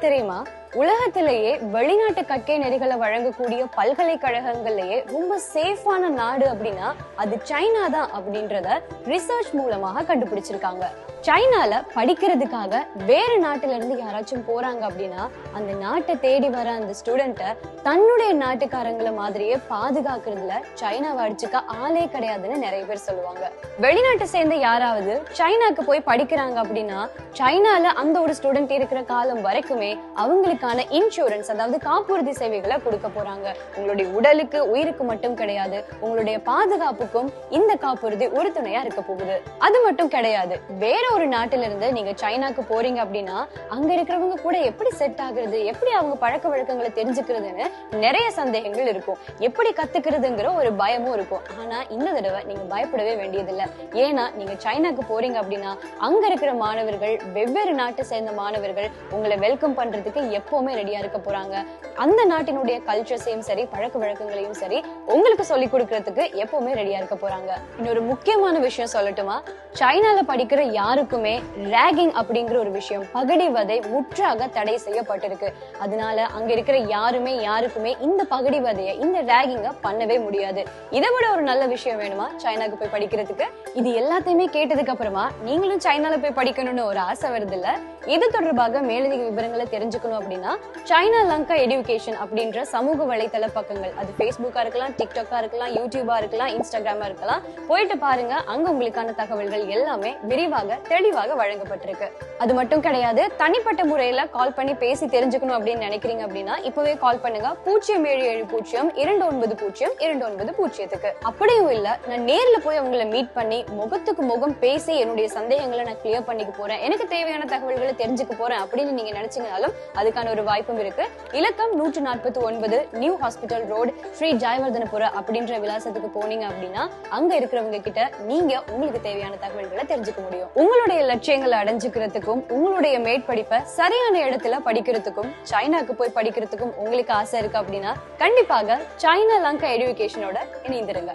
தெரியுமா? உலகத்திலேயே வெளிநாட்டு கற்கை நெறிகளை வழங்கக்கூடிய பல்கலைக்கழகங்கள்லயே ரொம்ப சேஃபான நாடு அப்படின்னா அது சைனா தான் அப்படின்றத ரிசர்ச் மூலமாக கண்டுபிடிச்சிருக்காங்க. சைனால படிக்கிறதுக்காக வேற நாட்டுல இருந்து யாராச்சும் போறாங்க அப்படின்னா அந்த நாட்டை தேடி வர அந்த ஸ்டூடெண்ட தன்னுடைய நாட்டுக்காரங்களை மாதிரியே பாதுகாக்கிறதுல சைனாவை அடிச்சுக்க ஆளே கிடையாதுன்னு நிறைய பேர் சொல்லுவாங்க. வெளிநாட்டை சேர்ந்த யாராவது சைனாக்கு போய் படிக்கிறாங்க அப்படின்னா சைனால அந்த ஒரு ஸ்டூடெண்ட் இருக்கிற காலம் வரைக்குமே அவங்களுக்கான இன்சூரன்ஸ், அதாவது காப்புறுதி சேவைகளை கொடுக்க போறாங்க. உங்களுடைய உடலுக்கு உயிருக்கு மட்டும் கிடையாது, உங்களுடைய பாதுகாப்புக்கும் இந்த காப்புறுதி உறுதுணையா இருக்க போகுது. அது மட்டும் கிடையாது, வேற ஒரு நாட்டில இருந்து நீங்க சைனாக்கு போறீங்க அப்படின்னா அங்க இருக்கிறவங்க கூட எப்படி செட் ஆகுறது, எப்படி அவங்க பழக்க வழக்கங்களை தெரிஞ்சுக்கிறதுன்னு நிறைய சந்தேகங்கள் இருக்கும். எப்படி கத்துக்கிறதுங்கிற ஒரு பயமும் இருக்கும். ஆனா இந்த தடவை நீங்க பயப்படவே வேண்டியதில்லை. ஏன்னா நீங்க சைனாக்கு போறீங்க அப்படின்னா அங்க இருக்கிற மாணவர்கள், வெவ்வேறு நாட்டை சேர்ந்த மாணவர்கள் உங்களை வெல்கம் பண்றதுக்கு எப்பவுமே ரெடியா இருக்க போறாங்க. அந்த நாட்டினுடைய கல்ச்சர்ஸையும் சரி, பழக்க வழக்கங்களையும் சரி உங்களுக்கு சொல்லி கொடுக்கறதுக்கு எப்பவுமே ரெடியா இருக்க போறாங்க. இன்னொரு முக்கியமான விஷயம் சொல்லட்டுமா? சைனால படிக்கிற யாருக்குமே ராகிங் அப்படிங்கிற ஒரு விஷயம், பகடிவதை முற்றாக தடை செய்யப்பட்டிருக்கு. அதனால அங்க இருக்கிற யாருக்குமே இந்த பகடிவதையை, இந்த ராகிங்க பண்ணவே முடியாது. இதை விட ஒரு நல்ல விஷயம் வேணுமா சைனாக்கு போய் படிக்கிறதுக்கு? இது எல்லாத்தையுமே கேட்டதுக்கு அப்புறமா நீங்களும் சைனால போய் படிக்கணும்னு ஒரு ஆசை வருது இல்ல? இது தொடர்பாக மேலதிக விவரங்களை தெரிஞ்சுக்கணும் அப்படின்னா சைனா லங்கா எடுகேஷன் அப்படின்ற சமூக வலைத்தள பக்கங்கள், அது பேஸ்புக்கா இருக்கலாம், டிக்டாக்கா இருக்கலாம், யூடியூபா இருக்கலாம், இன்ஸ்டாகிராமா இருக்கலாம், போயிட்டு பாருங்க. அங்க உங்களுக்கான தகவல்கள் எல்லாமே விரிவாக தெளிவாக வழங்கப்பட்டிருக்கு. அது மட்டும் கிடையாது, தனிப்பட்ட முறையில கால் பண்ணி பேசி தெரிஞ்சுக்கணும் அப்படின்னு நினைக்கிறீங்க அப்படின்னா இப்பவே கால் பண்ணுங்க 0770290290. அப்படியும் இல்ல, நான் நேர்ல போய் அவங்களை மீட் பண்ணி முகத்துக்கு முகம் பேசி என்னுடைய சந்தேகங்களை நான் கிளியர் பண்ணிக்க போறேன், எனக்கு தேவையான தகவல்களை தெரிஞ்சுக்க போறேன் அப்படின்னு நீங்க நினைச்சீங்கனாலும் அதுக்கான ஒரு வாய்ப்பும் இருக்கு. இலக்கம் 149 new hospital road, Sri Jayawardenepura அப்படின்ற விலாசத்துக்கு போனீங்க அப்படின்னா அங்க இருக்கிறவங்க கிட்ட நீங்க உங்களுக்கு தேவையான தகவல்களை தெரிஞ்சுக்க முடியும். உங்களுடைய லட்சியங்களை அடைஞ்சுக்கிறதுக்கும் உங்களுடைய மேற்படிப்பை சரியான இடத்துல படிக்கிறதுக்கும் சைனாக்கு போய் படிக்கிறதுக்கும் உங்களுக்கு ஆசை இருக்கு அப்படின்னா கண்டிப்பாக சைனா லங்கா எடுகேஷனோட இணைந்திருங்க.